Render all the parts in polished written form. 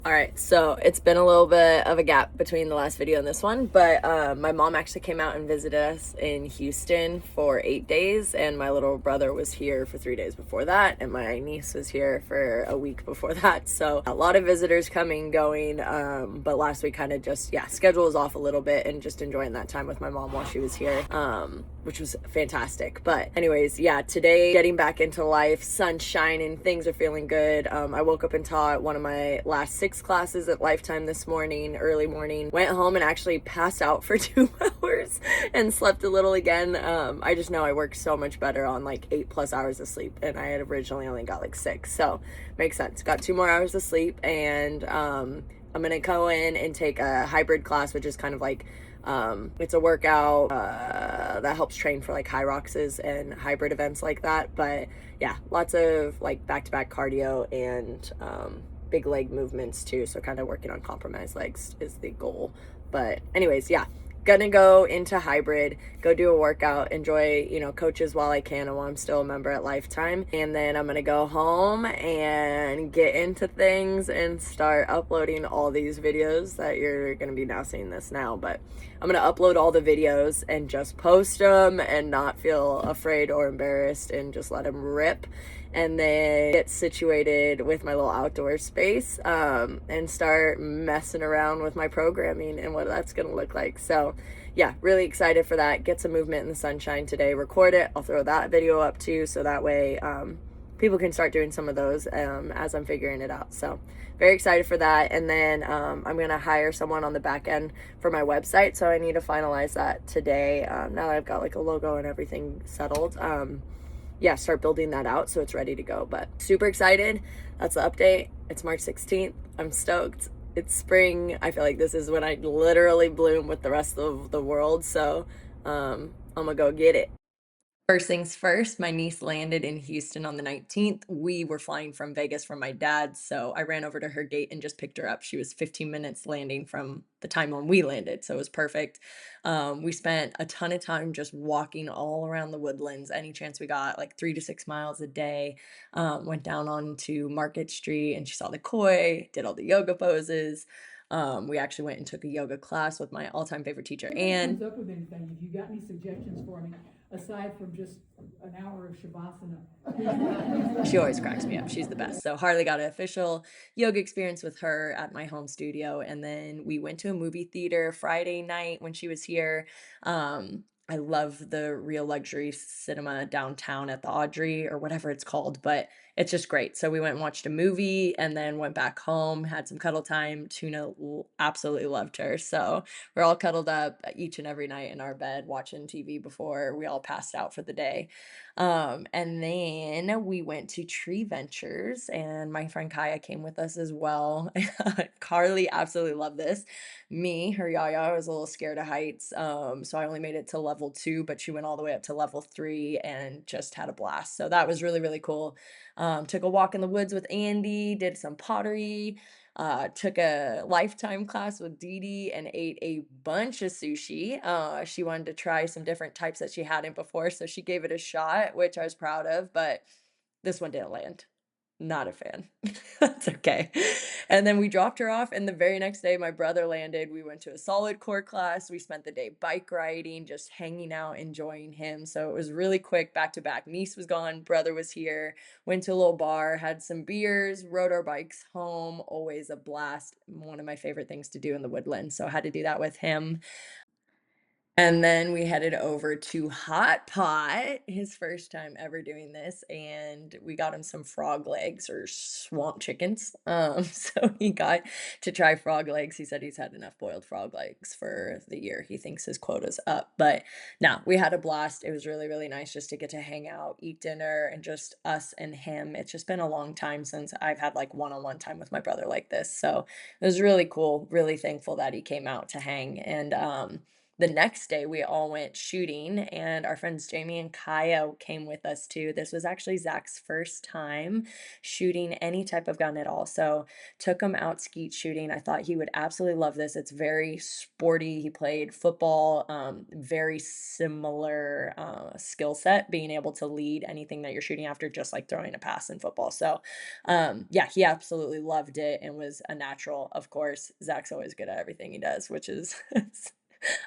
All right, so it's been a little bit of a gap between the last video and this one, but my mom actually came out and visited us in Houston for 8 days, and my little brother was here for 3 days before that, and my niece was here for a week before that. So a lot of visitors coming, going, but last week kind of just, yeah, schedule was off a little bit and just enjoying that time with my mom while she was here, which was fantastic. But anyways, yeah, today getting back into life, sun's shining, things are feeling good. I woke up and taught one of my last 6 classes at Lifetime this morning, early morning. Went home and actually passed out for 2 hours and slept a little again. I just know I work so much better on like 8+ hours of sleep, and I had originally only got like 6, so makes sense. Got 2 more hours of sleep, and I'm gonna go in and take a hybrid class, which is kind of like it's a workout that helps train for like high rocks and hybrid events like that. But yeah, lots of like back-to-back cardio and big leg movements too, so kind of working on compromised legs is the goal. But anyways, yeah, gonna go into hybrid, go do a workout, enjoy, coaches while I can and while I'm still a member at Lifetime, and then I'm gonna go home and get into things and start uploading all these videos that you're gonna be now seeing this now. But I'm gonna upload all the videos and just post them and not feel afraid or embarrassed and just let them rip, and then get situated with my little outdoor space, and start messing around with my programming and what that's going to look like. So yeah, really excited for that. Get some movement in the sunshine today, record it. I'll throw that video up too, so that way people can start doing some of those as I'm figuring it out. So very excited for that. And then I'm going to hire someone on the back end for my website, so I need to finalize that today, now that I've got like a logo and everything settled. Yeah, start building that out so it's ready to go. But super excited. That's the update. It's March 16th. I'm stoked. It's spring. I feel like this is when I literally bloom with the rest of the world. So I'm gonna go get it. First things first, my niece landed in Houston on the 19th. We were flying from Vegas from my dad, so I ran over to her gate and just picked her up. She was 15 minutes landing from the time when we landed, so it was perfect. We spent a ton of time just walking all around the woodlands, any chance we got, like 3 to 6 miles a day. Went down onto Market Street and she saw the koi, did all the yoga poses. We actually went and took a yoga class with my all-time favorite teacher, Anne. Comes up with anything, if you got any suggestions for me, aside from just an hour of shavasana. She always cracks me up. She's the best. So Harley got an official yoga experience with her at my home studio. And then we went to a movie theater Friday night when she was here. I love the Real Luxury Cinema downtown at the Audrey or whatever it's called, but it's just great. So we went and watched a movie and then went back home, had some cuddle time. Absolutely loved her. So we're all cuddled up each and every night in our bed watching TV before we all passed out for the day. And then we went to Tree Ventures, and my friend Kaya came with us as well. Carly absolutely loved this. Me, her yaya, was a little scared of heights. So I only made it to level 2, but she went all the way up to level 3 and just had a blast. So that was really, really cool. Took a walk in the woods with Andy, did some pottery, took a Lifetime class with Dee Dee and ate a bunch of sushi. She wanted to try some different types that she hadn't before, so she gave it a shot, which I was proud of, but this one didn't land. Not a fan. That's okay. And then we dropped her off, and the very next day, my brother landed. We went to a solid core class. We spent the day bike riding, just hanging out, enjoying him. So it was really quick, back to back. Niece was gone, brother was here. Went to a little bar, had some beers, rode our bikes home. Always a blast. One of my favorite things to do in the woodlands. So I had to do that with him. And then we headed over to Hot Pot, his first time ever doing this, and we got him some frog legs or swamp chickens. So he got to try frog legs. He said he's had enough boiled frog legs for the year. He thinks his quota's up. But no, we had a blast. It was really, really nice just to get to hang out, eat dinner, and just us and him. It's just been a long time since I've had like one-on-one time with my brother like this. So it was really cool, really thankful that he came out to hang. And The next day, we all went shooting, and our friends Jamie and Kaya came with us too. This was actually Zach's first time shooting any type of gun at all. So, took him out skeet shooting. I thought he would absolutely love this. It's very sporty. He played football, very similar skill set, being able to lead anything that you're shooting after, just like throwing a pass in football. So, yeah, he absolutely loved it and was a natural. Of course, Zach's always good at everything he does, which is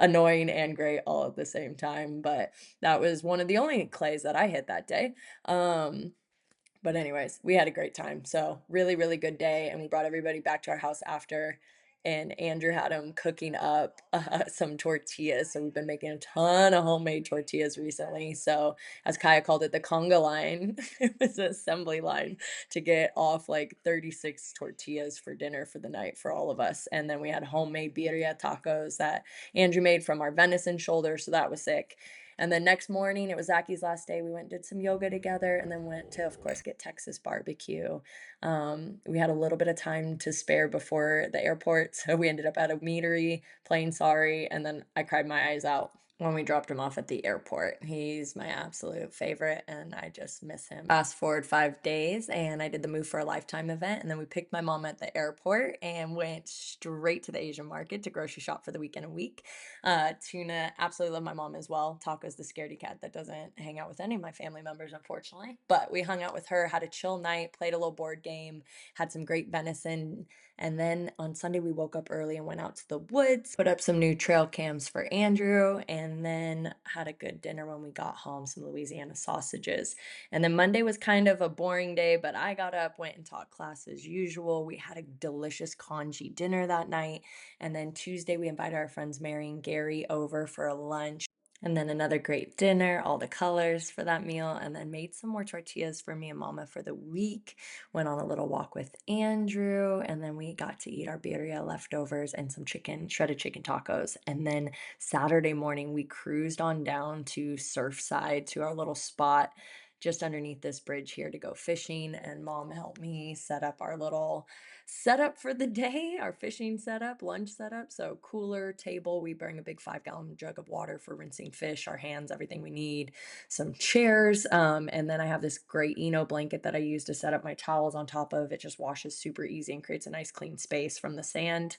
annoying and great all at the same time. But that was one of the only clays that I hit that day. But anyways, we had a great time. So really, really good day. And we brought everybody back to our house after. And Andrew had him cooking up some tortillas. So we've been making a ton of homemade tortillas recently. So as Kaya called it, the conga line, it was an assembly line to get off like 36 tortillas for dinner for the night for all of us. And then we had homemade birria tacos that Andrew made from our venison shoulder. So that was sick. And then next morning, it was Zachy's last day. We went and did some yoga together and then went to, of course, get Texas barbecue. We had a little bit of time to spare before the airport. So we ended up at a meadery playing sorry. And then I cried my eyes out when we dropped him off at the airport. He's my absolute favorite and I just miss him. Fast forward 5 days and I did the Move for a Lifetime event. And then we picked my mom at the airport and went straight to the Asian market to grocery shop for the weekend and week. Tuna, absolutely love my mom as well. Taco's the scaredy cat that doesn't hang out with any of my family members, unfortunately. But we hung out with her, had a chill night, played a little board game, had some great venison. And then on Sunday, we woke up early and went out to the woods, put up some new trail cams for Andrew, and then had a good dinner when we got home, some Louisiana sausages. And then Monday was kind of a boring day, but I got up, went and taught class as usual. We had a delicious congee dinner that night. And then Tuesday, we invited our friends Mary and Gary over for a lunch. And then another great dinner, all the colors for that meal, and then made some more tortillas for me and Mama for the week. Went on a little walk with Andrew, and then we got to eat our birria leftovers and some chicken, shredded chicken tacos. And then Saturday morning, we cruised on down to Surfside to our little spot just underneath this bridge here to go fishing. And Mom helped me set up our little setup for the day, our fishing setup, lunch setup. So cooler, table, we bring a big 5-gallon jug of water for rinsing fish, our hands, everything we need, some chairs. And then I have this great Eno blanket that I use to set up my towels on top of. It just washes super easy and creates a nice clean space from the sand.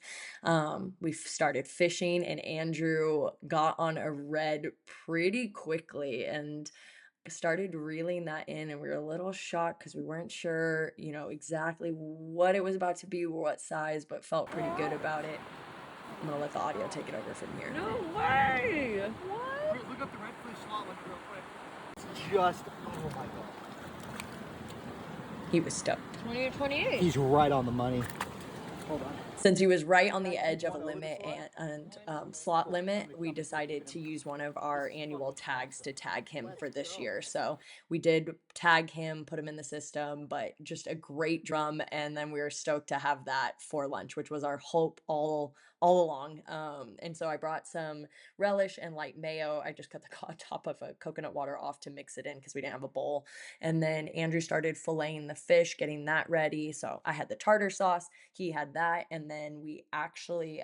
We've started fishing and Andrew got on a red pretty quickly and started reeling that in, and we were a little shocked because we weren't sure, exactly what it was about to be, what size, but felt pretty good about it. I'm gonna let the audio take it over from here. No way! What? Look up the redfish slot limit real quick. It's just, oh my god. He was stoked. 20 or 28. He's right on the money. Hold on. Since he was right on the edge of a limit and slot limit, we decided to use one of our annual tags to tag him for this year. So we did tag him, put him in the system, but just a great drum. And then we were stoked to have that for lunch, which was our hope all along. And so I brought some relish and light mayo. I just cut the top of a coconut water off to mix it in because we didn't have a bowl. And then Andrew started filleting the fish, getting that ready. So I had the tartar sauce, he had that, and then we actually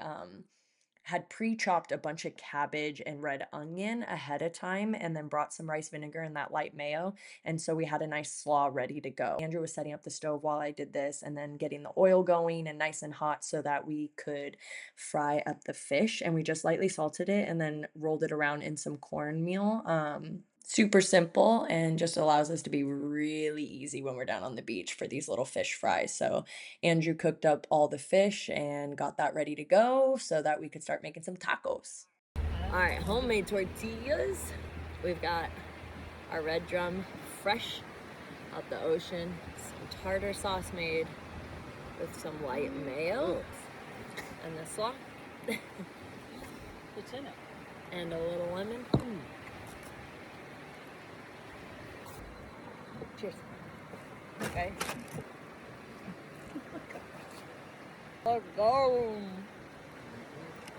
had pre-chopped a bunch of cabbage and red onion ahead of time and then brought some rice vinegar and that light mayo. And so we had a nice slaw ready to go. Andrew was setting up the stove while I did this and then getting the oil going and nice and hot so that we could fry up the fish. And we just lightly salted it and then rolled it around in some cornmeal. Super simple and just allows us to be really easy when we're down on the beach for these little fish fries. So Andrew cooked up all the fish and got that ready to go so that we could start making some tacos. All right, homemade tortillas. We've got our red drum fresh out the ocean, some tartar sauce made with some light mayo and the slaw. What's in it? And a little lemon. Cheers. Okay. Let's go.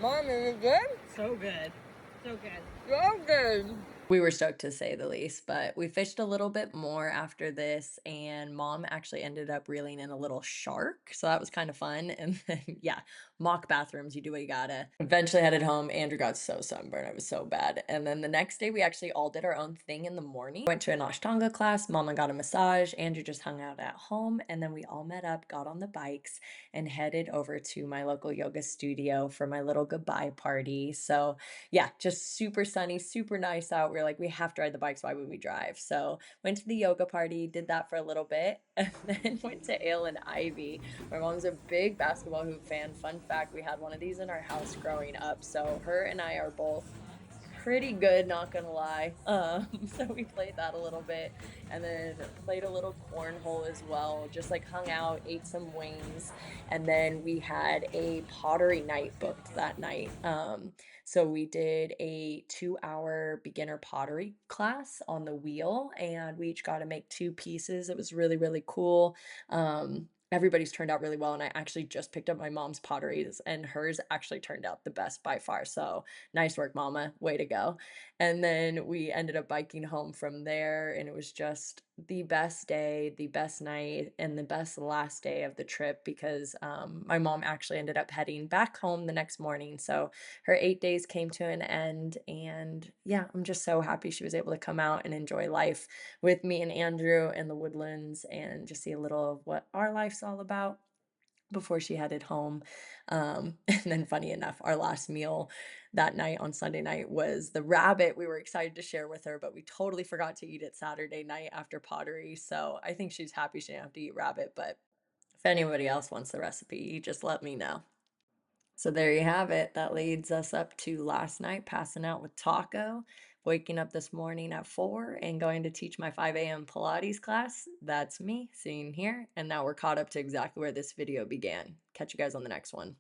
Mom, is it good? So good. So good. So good. We were stoked to say the least, but we fished a little bit more after this, and mom actually ended up reeling in a little shark. So that was kind of fun. And then, yeah, mock bathrooms, you do what you gotta. Eventually headed home. Andrew got so sunburned. It was so bad. And then the next day, we actually all did our own thing in the morning. Went to an Ashtanga class. Mama got a massage. Andrew just hung out at home. And then we all met up, got on the bikes, and headed over to my local yoga studio for my little goodbye party. So, yeah, just super sunny, super nice out. We are like, we have to ride the bikes. Why would we drive? So went to the yoga party, did that for a little bit, and then went to Ale and Ivy. My mom's a big basketball hoop fan. Fun fact, we had one of these in our house growing up. So her and I are both pretty good, not gonna lie. So we played that a little bit, and then played a little cornhole as well. Just like hung out, ate some wings, and then we had a pottery night booked that night. So we did a 2-hour beginner pottery class on the wheel, and we each got to make 2 pieces. It was really, really cool. Everybody's turned out really well, and I actually just picked up my mom's potteries, and hers actually turned out the best by far. So nice work, mama. Way to go. And then we ended up biking home from there, and it was just the best day, the best night, and the best last day of the trip because my mom actually ended up heading back home the next morning. So her 8 days came to an end, and yeah, I'm just so happy she was able to come out and enjoy life with me and Andrew in the woodlands and just see a little of what our life's all about before she headed home. And then, funny enough, our last meal that night on Sunday night was the rabbit we were excited to share with her, but we totally forgot to eat it Saturday night after pottery. So I think she's happy she didn't have to eat rabbit. But if anybody else wants the recipe, you just let me know. So there you have it. That leads us up to last night, passing out with Taco, waking up this morning at 4 and going to teach my 5 a.m. Pilates class. That's me sitting here. And now we're caught up to exactly where this video began. Catch you guys on the next one.